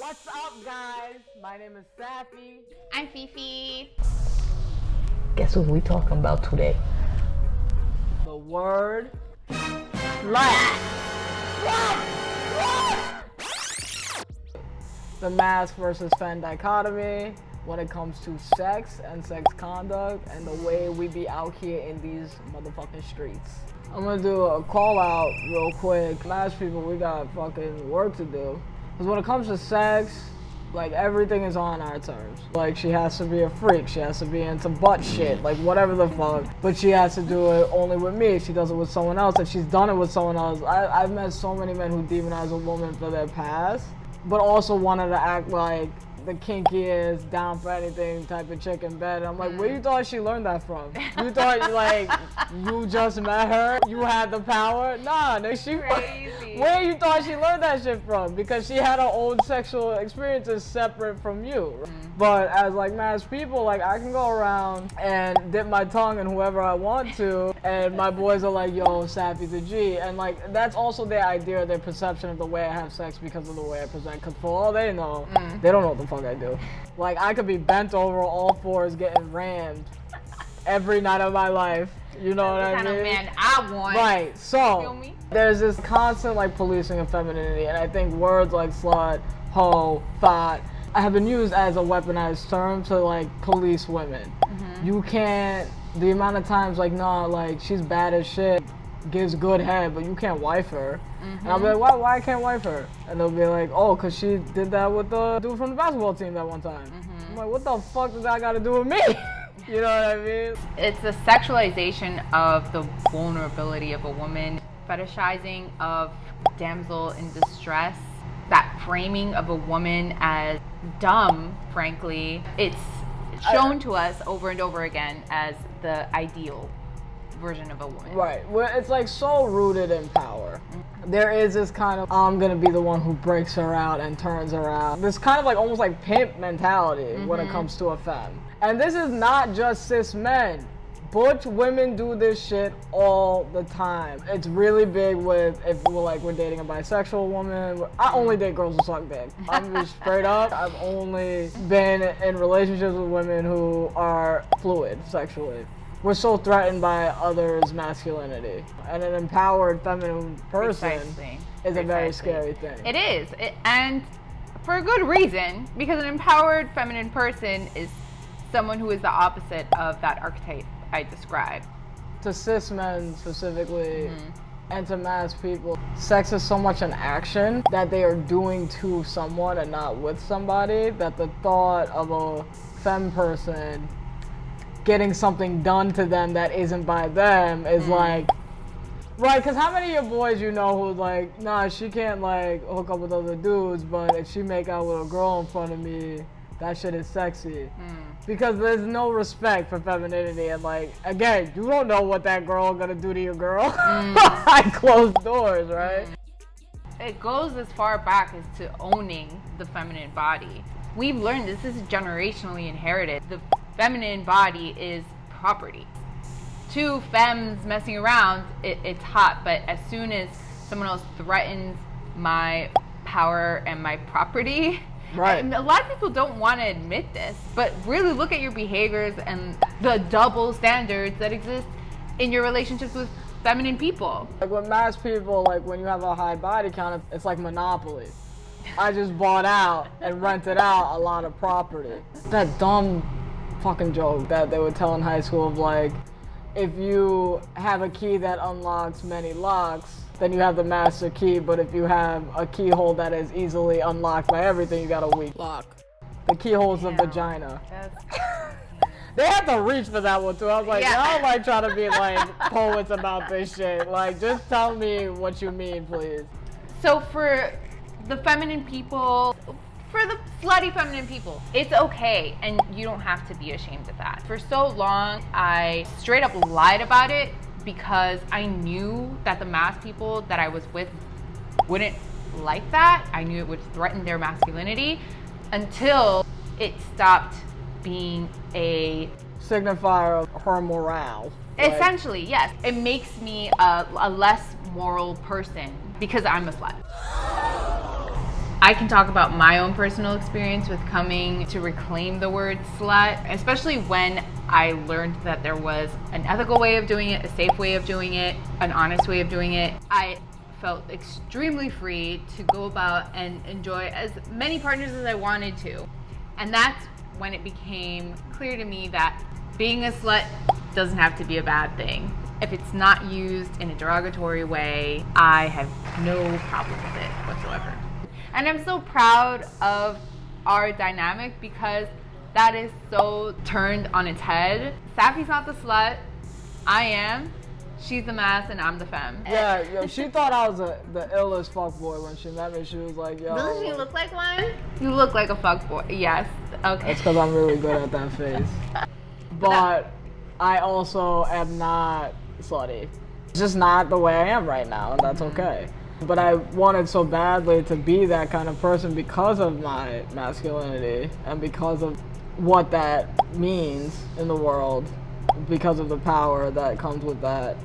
What's up, guys? My name is Safi. I'm Fifi. Guess what we talking about today? The word slut. The mask versus femme dichotomy when it comes to sex and sex conduct and the way we be out here in these motherfucking streets. I'm gonna do a call out real quick. Mask people, we got fucking work to do. Because when it comes to sex, like, everything is on our terms. Like, she has to be a freak, she has to be into butt shit, like, whatever the fuck. But she has to do it only with me. If she does it with someone else, if she's done it with someone else. I've met so many men who demonize a woman for their past, but also wanted to act like the kinkiest, down for anything type of chick in bed. I'm like, where you thought she learned that from? You thought, like, you just met her? You had the power? Nah, she crazy. Where you thought she learned that shit from? Because she had her own sexual experiences separate from you. But as, like, masked people, like, I can go around and dip my tongue in whoever I want to, and my boys are like, yo, Sappy's a G. And, like, that's also their idea, their perception of the way I have sex because of the way I present. Because for all they know, they don't know what the fuck I do. Like, I could be bent over all fours getting rammed every night of my life. You know what I mean? Kind of man I want. Right. So there's this constant, like, policing of femininity, and I think words like slut, hoe, thought have been used as a weaponized term to, like, police women. You can't. The amount of times, like, nah, like, she's bad as shit, gives good head, but you can't wife her. And I'll be like, why I can't wife her? And they'll be like, oh, because she did that with the dude from the basketball team that one time. I'm like, what the fuck does that got to do with me? You know what I mean? It's a sexualization of the vulnerability of a woman, fetishizing of damsel in distress, that framing of a woman as dumb, frankly. It's shown to us over and over again as the ideal version of a woman. Right. Well, it's like so rooted in power. There is this kind of, I'm gonna be the one who breaks her out and turns her out. This kind of like almost like pimp mentality when it comes to a femme. And this is not just cis men. Butch women do this shit all the time. It's really big with, if we're dating a bisexual woman. I only date girls who suck dick. I'm just straight up. I've only been in relationships with women who are fluid sexually. We're so threatened by others' masculinity. And an empowered feminine person is a very scary thing. It is. And for a good reason, because an empowered feminine person is someone who is the opposite of that archetype I described. To cis men specifically, and to masked people, sex is so much an action that they are doing to someone and not with somebody, that the thought of a femme person getting something done to them that isn't by them is like, right, because how many of your boys you know who's like, nah, she can't like hook up with other dudes, but if she make out with a girl in front of me, that shit is sexy. Because there's no respect for femininity, and like, again, you don't know what that girl gonna do to your girl behind closed doors, right? It goes as far back as to owning the feminine body. We've learned this is generationally inherited. The feminine body is property. Two femmes messing around, it's hot, but as soon as someone else threatens my power and my property, right. And a lot of people don't want to admit this, but really look at your behaviors and the double standards that exist in your relationships with feminine people. Like with masked people, like when you have a high body count, it's like Monopoly. I just bought out and rented out a lot of property. That dumb fucking joke that they would tell in high school of like, if you have a key that unlocks many locks, then you have the master key, but if you have a keyhole that is easily unlocked by everything, you got a weak lock. The keyhole's the vagina. They had to reach for that one too. I was like, y'all like trying to be like poets about this shit. Like, just tell me what you mean, please. So for the feminine people, for the slutty feminine people, it's okay, and you don't have to be ashamed of that. For so long, I straight up lied about it because I knew that the masked people that I was with wouldn't like that. I knew it would threaten their masculinity until it stopped being a signifier of her morale. Essentially, yes. It makes me a less moral person because I'm a slut. I can talk about my own personal experience with coming to reclaim the word slut, especially when I learned that there was an ethical way of doing it, a safe way of doing it, an honest way of doing it. I felt extremely free to go about and enjoy as many partners as I wanted to. And that's when it became clear to me that being a slut doesn't have to be a bad thing. If it's not used in a derogatory way, I have no problem with it whatsoever. And I'm so proud of our dynamic because that is so turned on its head. Safi's not the slut, I am. She's the mass and I'm the femme. Yeah, yo, she thought I was the illest fuckboy when she met me. She was like, yo. Doesn't she look like one? You look like a fuckboy. Yes. Okay. That's because I'm really good at that face. But I also am not slutty. It's just not the way I am right now, and that's okay. But I wanted so badly to be that kind of person because of my masculinity and because of what that means in the world, because of the power that comes with that.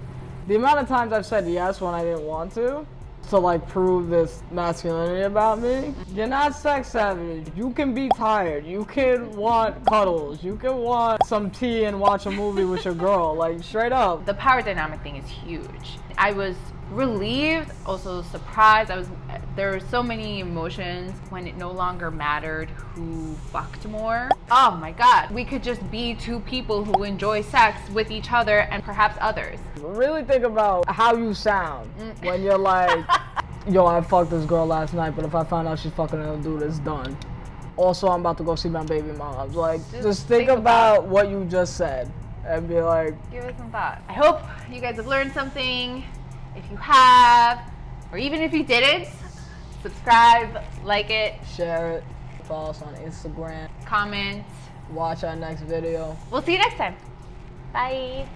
The amount of times I've said yes when I didn't want to like prove this masculinity about me. You're not sex savage. You can be tired. You can want cuddles. You can want some tea and watch a movie with your girl. Like, straight up. The power dynamic thing is huge. I was relieved, also surprised. There were so many emotions when it no longer mattered who fucked more. Oh my God, we could just be two people who enjoy sex with each other and perhaps others. Really think about how you sound when you're like, yo, I fucked this girl last night, but if I find out she's fucking another dude, it's done. Also, I'm about to go see my baby moms. Like, just think about what you just said and be like, give it some thought. I hope you guys have learned something. If you have, or even if you didn't, subscribe, like it, share it, follow us on Instagram, comment, watch our next video. We'll see you next time. Bye.